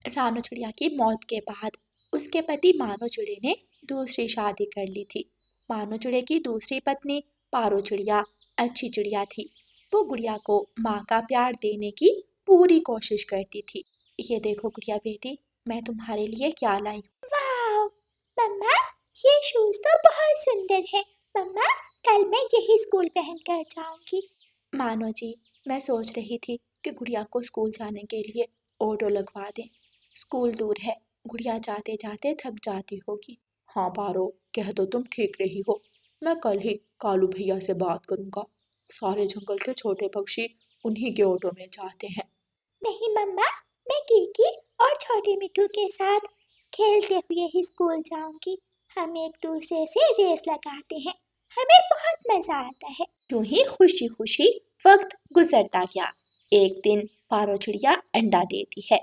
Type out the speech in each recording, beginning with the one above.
रानू चिड़िया की मौत के बाद उसके पति मानो चिड़े ने दूसरी शादी कर ली थी। मानो चिड़े की दूसरी पत्नी पारो चिड़िया अच्छी चिड़िया थी। वो गुड़िया को माँ का प्यार देने की पूरी कोशिश करती थी। ये देखो गुड़िया बेटी, मैं तुम्हारे लिए क्या लाई हूँ। वाह मम्मा, ये शूज तो बहुत सुंदर है। मम्मा, कल मैं यही स्कूल पहन कर जाऊंगी। मानो जी, मैं सोच रही थी कि गुड़िया को स्कूल जाने के लिए ऑटो लगवा दें। स्कूल दूर है, गुड़िया जाते जाते थक जाती होगी। हाँ पारो, कह तो तुम ठीक रही हो। मैं कल ही कालू भैया से बात करूंगा। सारे जंगल के छोटे पक्षी उन्हीं के ऑटो में जाते हैं। नहीं मम्मा, मैं कीकी और छोटे मिट्टू के साथ खेलते हुए ही स्कूल जाऊंगी। हम एक दूसरे से रेस लगाते हैं, हमें बहुत मजा आता है। यूं ही खुशी खुशी वक्त गुजरता गया। एक दिन पारो चिड़िया अंडा देती है।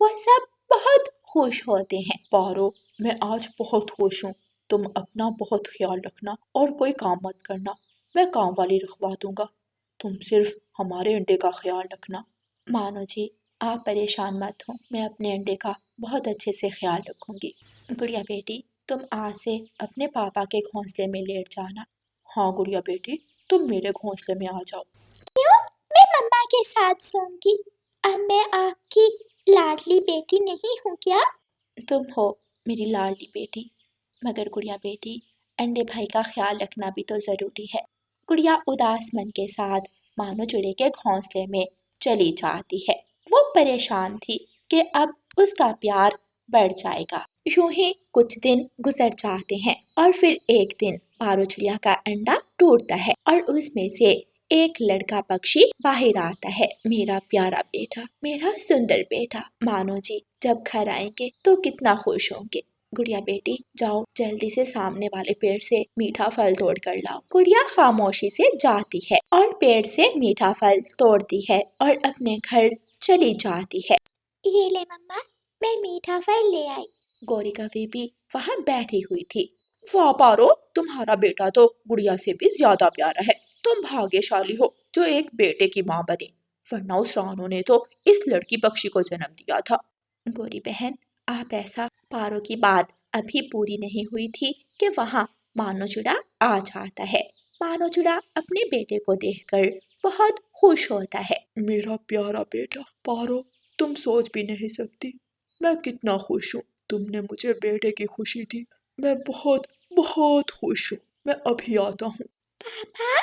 वह सब बहुत खुश होते हैं। पारो, मैं आज बहुत खुश हूँ। तुम अपना बहुत ख्याल रखना और कोई काम मत करना। मैं काम वाली रखवा दूंगा। तुम सिर्फ हमारे अंडे का ख्याल रखना। मानो जी, आप परेशान मत हो, मैं अपने अंडे का बहुत अच्छे से ख्याल रखूंगी। गुड़िया बेटी, तुम आज से अपने पापा के घोंसले में लेट जाना। हाँ गुड़िया बेटी, तुम मेरे घोंसले में आ जाओ। क्यों? मैं मम्मा के साथ सोऊंगी। अब मैं आपकी लाडली बेटी नहीं हूँ क्या? तुम हो मेरी लाडली बेटी, मगर गुड़िया बेटी, अंडे भाई का ख्याल रखना भी तो जरूरी है। गुड़िया उदास मन के साथ मानो चिड़े के घोंसले में चली जाती है। वो परेशान थी कि अब उसका प्यार बढ़ जाएगा। यूं ही कुछ दिन गुजर जाते हैं और फिर एक दिन पारो चिड़िया का अंडा टूटता है और उसमें से एक लड़का पक्षी बाहर आता है। मेरा प्यारा बेटा, मेरा सुंदर बेटा। मानो जी जब घर आएंगे तो कितना खुश होंगे। गुड़िया बेटी, जाओ जल्दी से सामने वाले पेड़ से मीठा फल तोड़ कर लाओ। गुड़िया खामोशी से जाती है और पेड़ से मीठा फल तोड़ती है और अपने घर चली जाती है। ये ले मम्मा, मैं मीठा फल ले आई। गौरी कभी भी वहाँ बैठी हुई थी। वाह पारो, तुम्हारा बेटा तो गुड़िया से भी ज्यादा प्यारा है। तुम भाग्यशाली हो जो एक बेटे की माँ बनी, वरना उस रानू ने तो इस लड़की पक्षी को जन्म दिया था। गौरी बहन, आप ऐसा। पारो की बात अभी पूरी नहीं हुई थी कि वहाँ मानो चिड़ा आ जाता है। मानो चिड़ा अपने बेटे को देखकर बहुत खुश होता है। मेरा प्यारा बेटा पारो, तुम सोच भी नहीं सकती मैं कितना खुश हूँ। तुमने मुझे बेटे की खुशी दी। मैं बहुत बहुत खुश हूँ। मैं अभी आता हूँ। पापा,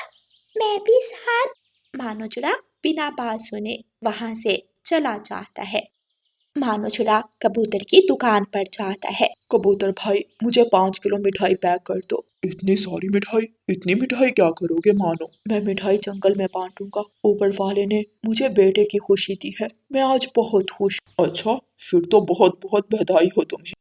मैं भी साथ। मानो चिड़ा बिना बात सुने वहां से चला जाता है। मानो चिड़ा कबूतर की दुकान पर जाता है। कबूतर भाई, मुझे 5 किलो मिठाई पैक कर दो। इतनी सारी मिठाई? इतनी मिठाई क्या करोगे मानो? मैं मिठाई जंगल में बांटूंगा। ऊपर वाले ने मुझे बेटे की खुशी दी है। मैं आज बहुत खुश। अच्छा, फिर तो बहुत बहुत बधाई हो तुम्हें।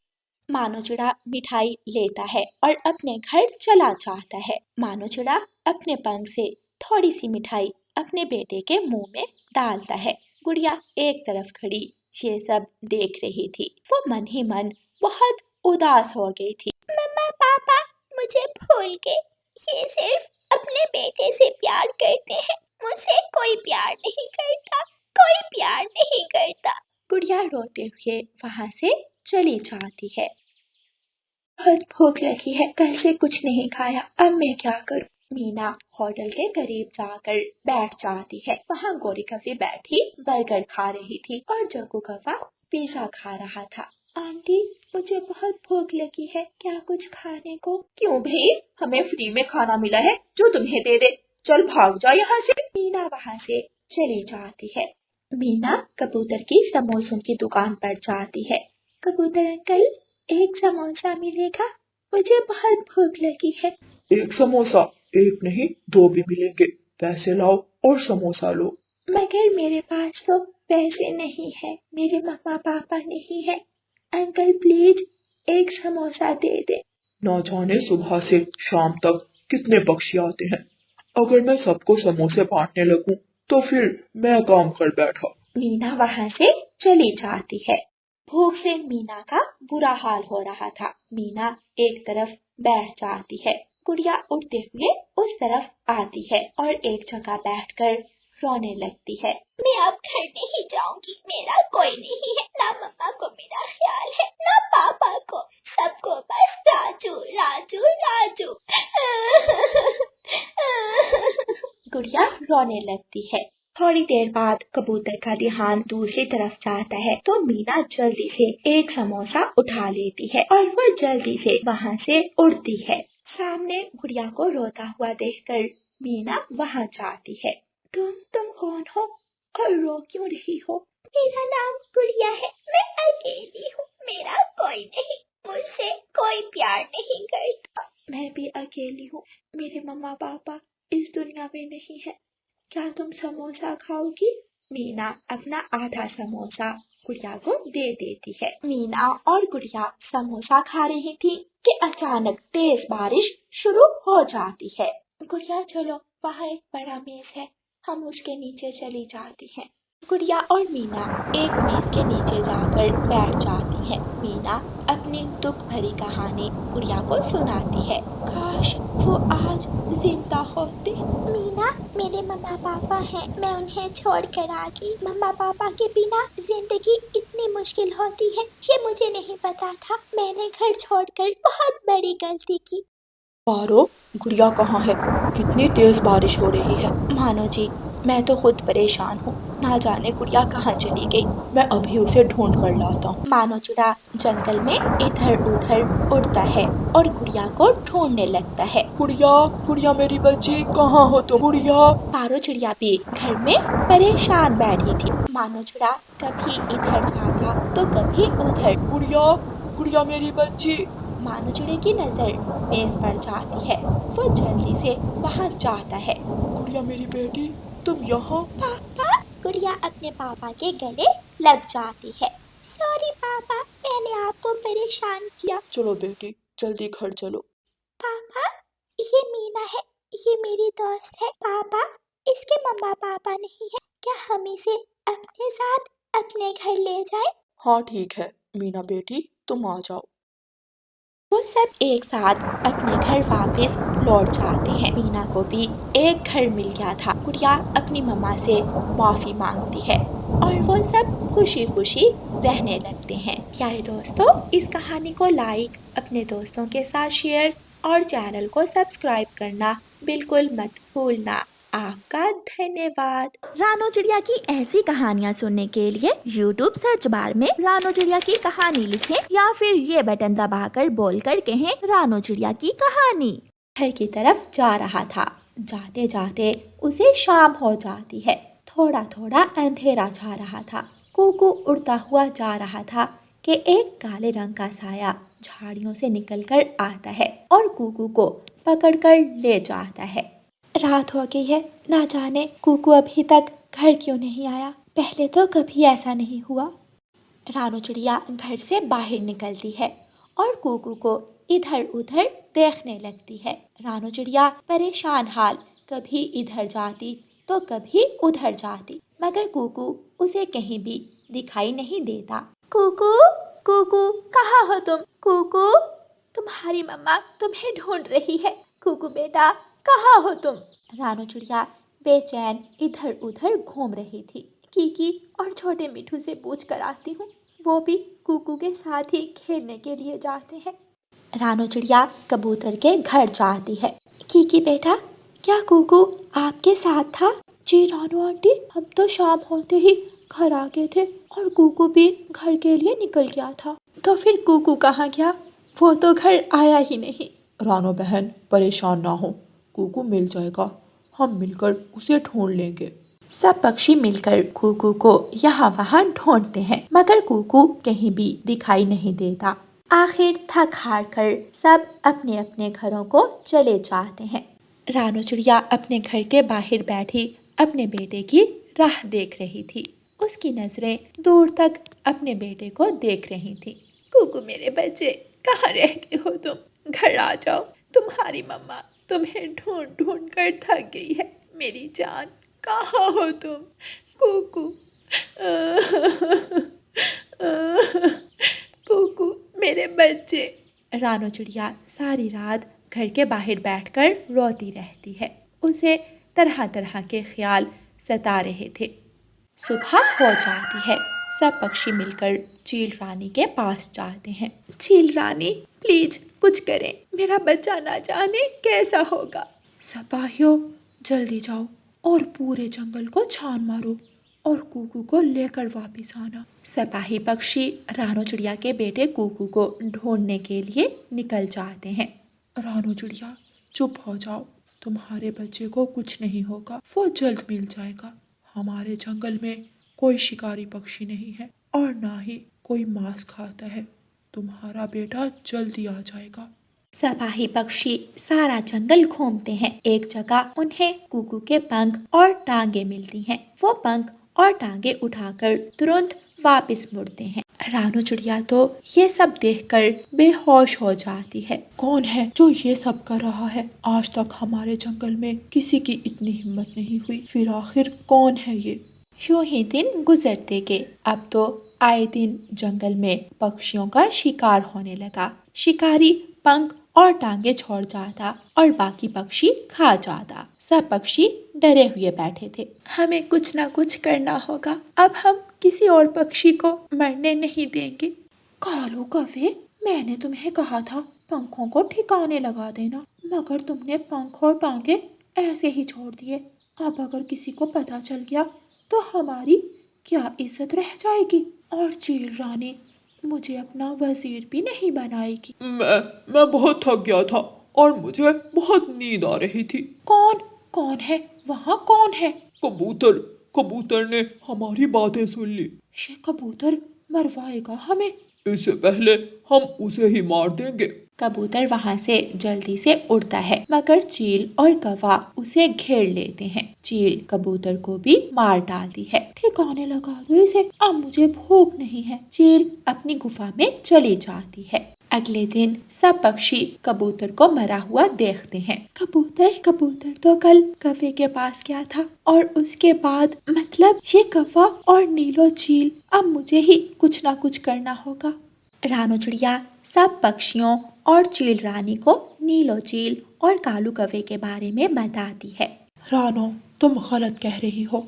मानो चिड़ा मिठाई लेता है और अपने घर चला जाता है। मानो चिड़ा अपने पंख से थोड़ी सी मिठाई अपने बेटे के मुंह में डालता है। गुड़िया एक तरफ खड़ी ये सब देख रही थी। वो मन ही मन बहुत उदास हो गई थी। मम्मा पापा, मुझे भूल गए। ये सिर्फ अपने बेटे से प्यार करते हैं, मुझसे कोई प्यार नहीं करता, कोई प्यार नहीं करता। गुड़िया रोते हुए वहां से चली जाती है। बहुत भूख लगी है, कल से कुछ नहीं खाया, अब मैं क्या करूं? मीना होटल के करीब जाकर बैठ जाती है। वहाँ गोरी कौवी बैठी बर्गर खा रही थी और जग्गू कौवा पिज़्ज़ा खा रहा था। आंटी, मुझे बहुत भूख लगी है, क्या कुछ खाने को? क्यों भाई, हमें फ्री में खाना मिला है जो तुम्हें दे दे। चल भाग जा यहाँ से। मीना वहाँ से चली जाती है। मीना कबूतर की समोसों की दुकान पर जाती है। कबूतर अंकल, एक समोसा मिलेगा? मुझे बहुत भूख लगी है। एक समोसा? एक नहीं, दो भी मिलेंगे। पैसे लाओ और समोसा लो। मगर मेरे पास तो पैसे नहीं है, मेरे मम्मा पापा नहीं है। अंकल प्लीज एक समोसा दे दे। ना जाने सुबह से शाम तक कितने पक्षी आते हैं। अगर मैं सबको समोसे बांटने लगूं तो फिर मैं काम कर बैठा। मीना वहाँ से चली जाती है। भूख से मीना का बुरा हाल हो रहा था। मीना एक तरफ बैठ जाती है। गुड़िया उठते हुए उस तरफ आती है और एक जगह बैठकर रोने लगती है। मैं अब घर नहीं जाऊंगी, मेरा कोई नहीं है, ना मम्मा को मेरा ख्याल है ना पापा को, सबको बस राजू राजू राजू। गुड़िया रोने लगती है। थोड़ी देर बाद कबूतर का ध्यान दूसरी तरफ जाता है तो मीना जल्दी से एक समोसा उठा लेती है और वो जल्दी से वहाँ से उड़ती है। सामने गुड़िया को रोता हुआ देखकर मीना वहाँ जाती है। तुम कौन हो और रो क्यों रही हो? मेरा नाम गुड़िया है, मैं अकेली हूँ, मेरा कोई नहीं, मुझसे कोई प्यार नहीं करता। मैं भी अकेली हूँ, मेरे मम्मा पापा इस दुनिया में नहीं है, क्या तुम समोसा खाओगी? मीना अपना आधा समोसा गुड़िया को दे देती है। मीना और गुड़िया समोसा खा रही थी कि अचानक तेज बारिश शुरू हो जाती है। गुड़िया चलो, वहाँ एक बड़ा मेज है, हम उसके नीचे चली जाती हैं। गुड़िया और मीना एक मेज के नीचे जाकर बैठ जाती हैं। मीना अपनी दुख भरी कहानी गुड़िया को सुनाती है। काश वो आज जिंदा होते। मीना, मेरे मम्मा पापा हैं, मैं उन्हें छोड़ कर आ गई। मम्मा पापा के बिना जिंदगी इतनी मुश्किल होती है, ये मुझे नहीं पता था। मैंने घर छोड़कर बहुत बड़ी गलती की। पारो, गुड़िया कहाँ है? कितनी तेज बारिश हो रही है। मानो जी, मैं तो खुद परेशान हूँ, ना जाने गुड़िया कहाँ चली गई। मैं अभी उसे ढूंढ कर लाता हूँ। मानो चिड़ा जंगल में इधर उधर उड़ता है और गुड़िया को ढूंढने लगता है। गुड़िया, गुड़िया मेरी बच्ची, कहाँ हो तुम? गुड़िया। पारो चिड़िया भी घर में परेशान बैठी थी। मानो चिड़ा कभी इधर जाता तो कभी उधर। गुड़िया, गुड़िया मेरी बच्ची। मानो चिड़े की नजर मेज पर जाती है, वो जल्दी से वहाँ जाता है। गुड़िया मेरी बेटी, तुम यहाँ? पापा, गुड़िया अपने पापा के गले लग जाती है। सॉरी पापा, मैंने आपको परेशान किया। चलो बेटी, जल्दी घर चलो। पापा, ये मीना है, ये मेरी दोस्त है। पापा, इसके मम्मा पापा नहीं है, क्या हम इसे अपने साथ अपने घर ले जाए? हाँ ठीक है मीना बेटी, तुम आ जाओ। वो सब एक साथ अपने घर वापस लौट जाते हैं। मीना को भी एक घर मिल गया था। गुड़िया अपनी मम्मा से माफ़ी मांगती है और वो सब खुशी खुशी रहने लगते हैं। प्यारे दोस्तों, इस कहानी को लाइक, अपने दोस्तों के साथ शेयर और चैनल को सब्सक्राइब करना बिल्कुल मत भूलना। आपका धन्यवाद। रानो चिड़िया की ऐसी कहानियाँ सुनने के लिए YouTube सर्च बार में रानो चिड़िया की कहानी लिखें या फिर ये बटन दबाकर बोलकर कहें रानो चिड़िया की कहानी। घर की तरफ जा रहा था। जाते जाते उसे शाम हो जाती है। थोड़ा थोड़ा अंधेरा छा रहा था। कुकू उड़ता हुआ जा रहा था कि एक काले रंग का साया झाड़ियों से निकलकर आता है और कुकू को पकड़कर ले जाता है। रात हो गई है, ना जाने कुकू अभी तक घर क्यों नहीं आया। पहले तो कभी ऐसा नहीं हुआ। रानो चिड़िया घर से बाहर निकलती है और कुकू को इधर उधर देखने लगती है। रानो चिड़िया परेशान हाल कभी इधर जाती तो कभी उधर जाती, मगर कुकू उसे कहीं भी दिखाई नहीं देता। कुकू, कुकू, कहाँ हो तुम? कुकू, तुम्हारी मम्मा तुम्हें ढूंढ रही है। कुकू बेटा, कहाँ हो तुम? रानो चिड़िया बेचैन इधर उधर घूम रही थी। कीकी और छोटे मिठू से पूछ कर आती हूँ, वो भी कुकू के साथ ही खेलने के लिए जाते हैं। रानो चिड़िया कबूतर के घर जाती है। कीकी बेटा, क्या कुकू आपके साथ था? जी रानो आंटी, हम तो शाम होते ही घर आ गए थे और कुकू भी घर के लिए निकल गया था। तो फिर कुकू कहाँ गया? वो तो घर आया ही नहीं। रानो बहन परेशान ना हो, कुकू मिल जाएगा, हम मिलकर उसे ढूंढ लेंगे। सब पक्षी मिलकर कुकू को यहाँ वहाँ ढूंढते हैं, मगर कुकू कहीं भी दिखाई नहीं देता। आखिर थक हार कर सब अपने अपने घरों को चले जाते हैं। रानो चिड़िया अपने घर के बाहर बैठी अपने बेटे की राह देख रही थी। उसकी नजरें दूर तक अपने बेटे को देख रही थी। कुकू मेरे बच्चे, कहाँ रह गए हो तुम? घर आ जाओ, तुम्हारी मम्मा तुम्हें ढूंढ ढूंढ कर थक गई है। मेरी जान, कहाँ हो तुम? कुकू, कुकू मेरे बच्चे। रानो चिड़िया सारी रात घर के बाहर बैठकर रोती रहती है। उसे तरह तरह के ख्याल सता रहे थे। सुबह हो जाती है। सब पक्षी मिलकर चील रानी के पास जाते हैं। चील रानी, प्लीज कुछ करें, मेरा बच्चा ना जाने कैसा होगा। सिपाहियों, जल्दी जाओ और पूरे जंगल को छान मारो और कुकू को लेकर वापस आना। सिपाही पक्षी रानो चिड़िया के बेटे कुकू को ढूंढने के लिए निकल जाते हैं। रानो चिड़िया, चुप हो जाओ, तुम्हारे बच्चे को कुछ नहीं होगा, वो जल्द मिल जाएगा। हमारे जंगल में कोई शिकारी पक्षी नहीं है और ना ही कोई मांस खाता है। तुम्हारा बेटा जल्दी आ जाएगा। सिपाही पक्षी सारा जंगल घूमते हैं। एक जगह उन्हें कुकू के पंख और टांगे मिलती हैं। वो पंख और टांगे उठाकर तुरंत वापस मुड़ते हैं। रानो चिड़िया तो ये सब देखकर बेहोश हो जाती है। कौन है जो ये सब कर रहा है? आज तक हमारे जंगल में किसी की इतनी हिम्मत नहीं हुई, फिर आखिर कौन है ये? यूं ही दिन गुजरते गए। अब तो आए दिन जंगल में पक्षियों का शिकार होने लगा। शिकारी पंख और टांगे छोड़ जाता और बाकी पक्षी खा जाता। सब पक्षी डरे हुए बैठे थे। हमें कुछ ना कुछ करना होगा, अब हम किसी और पक्षी को मरने नहीं देंगे। कालू कौवे, मैंने तुम्हें कहा था पंखों को ठिकाने लगा देना, मगर तुमने पंख और टांगे ऐसे ही छोड़ दिए। अब अगर किसी को पता चल गया तो हमारी क्या इज्जत रह जाएगी? और चील रानी मुझे अपना वजीर भी नहीं बनाएगी। मैं बहुत थक गया था और मुझे बहुत नींद आ रही थी। कौन है वहाँ? कौन है? कबूतर ने हमारी बातें सुन ली। ये कबूतर मरवाएगा हमें। इससे पहले हम उसे ही मार देंगे। कबूतर वहाँ से जल्दी से उड़ता है, मगर चील और कौवा उसे घेर लेते हैं। चील कबूतर को भी मार डालती है। ठिकाने लगा दो इसे, अब मुझे भूख नहीं है। चील अपनी गुफा में चली जाती है। अगले दिन सब पक्षी कबूतर को मरा हुआ देखते हैं। कबूतर तो कल कौवे के पास गया था और उसके बाद मतलब ये कौवा और नीलो चील, अब मुझे ही कुछ ना कुछ करना होगा। रानो चिड़िया सब पक्षियों और चील रानी को नीलो चील और कालू कौवे के बारे में बताती है। रानो, तुम गलत कह रही हो।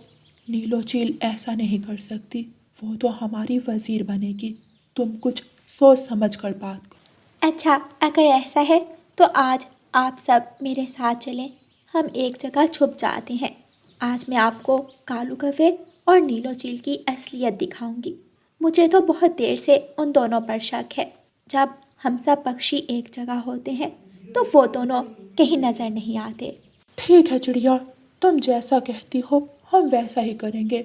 नीलो चील ऐसा नहीं कर सकती, वो तो हमारी वजीर बनेगी। तुम कुछ सोच समझ कर बात करो। अच्छा, अगर ऐसा है तो आज आप सब मेरे साथ चलें, हम एक जगह छुप जाते हैं। आज मैं आपको कालू कौवे और नीलो चील की असलियत दिखाऊंगी। मुझे तो बहुत देर से उन दोनों पर शक है। जब हम सब पक्षी एक जगह होते हैं तो वो दोनों कहीं नज़र नहीं आते। ठीक है चिड़िया, तुम जैसा कहती हो हम वैसा ही करेंगे,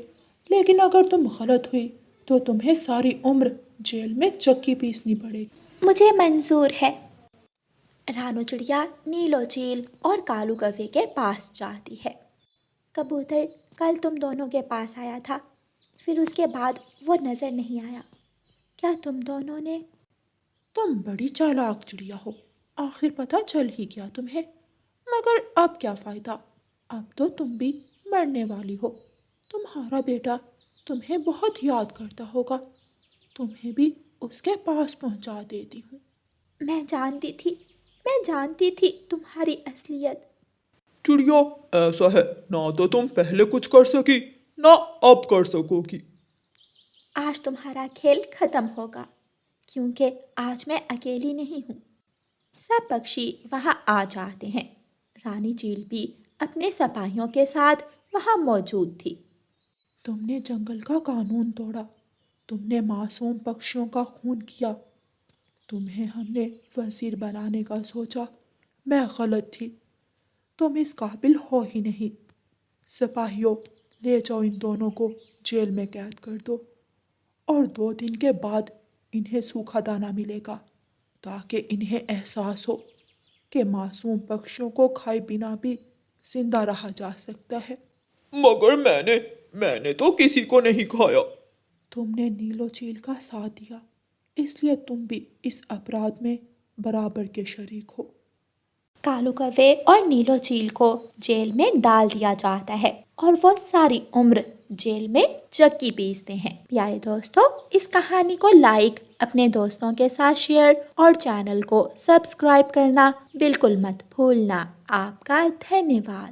लेकिन अगर तुम गलत हुई तो तुम्हें सारी उम्र जेल में चक्की पीसनी पड़ेगी। मुझे मंजूर है। रानो चिड़िया नीलो चील और कालू कौवे के पास जाती है। कबूतर कल तुम दोनों के पास आया था, फिर उसके बाद वो नज़र नहीं आया। क्या तुम दोनों ने? तुम बड़ी चालाक चिड़िया हो, आखिर पता चल ही गया तुम्हें। मगर अब क्या फ़ायदा, अब तो तुम भी मरने वाली हो। तुम्हारा बेटा तुम्हें बहुत याद करता होगा, तुम्हें भी उसके पास पहुंचा देती हूँ। मैं जानती थी तुम्हारी असलियत। चिड़िया, ऐसा है ना, तो तुम पहले कुछ कर सकी ना अब कर सकोगी। आज तुम्हारा खेल खत्म होगा, क्योंकि आज मैं अकेली नहीं हूँ। सब पक्षी वहाँ आ जाते हैं। रानी चील भी अपने सिपाहियों के साथ वहाँ मौजूद थी। तुमने जंगल का कानून तोड़ा, तुमने मासूम पक्षियों का खून किया, तुम्हें हमने वजीर बनाने का सोचा, मैं गलत थी, तुम इस काबिल हो ही नहीं। सिपाहियों, ले जाओ इन दोनों को जेल में कैद कर दो और 2 दिन के बाद इन्हें सूखा दाना मिलेगा, ताकि इन्हें एहसास हो कि मासूम पक्षियों को खाए बिना भी जिंदा रहा जा सकता है। मगर मैंने तो किसी को नहीं खाया। तुमने नीलो चील का साथ दिया, इसलिए तुम भी इस अपराध में बराबर के शरीक हो। कालू कौवे और नीलो चील को जेल में डाल दिया जाता है और वो सारी उम्र जेल में चक्की पीसते हैं। प्यारे दोस्तों, इस कहानी को लाइक, अपने दोस्तों के साथ शेयर और चैनल को सब्सक्राइब करना बिल्कुल मत भूलना। आपका धन्यवाद।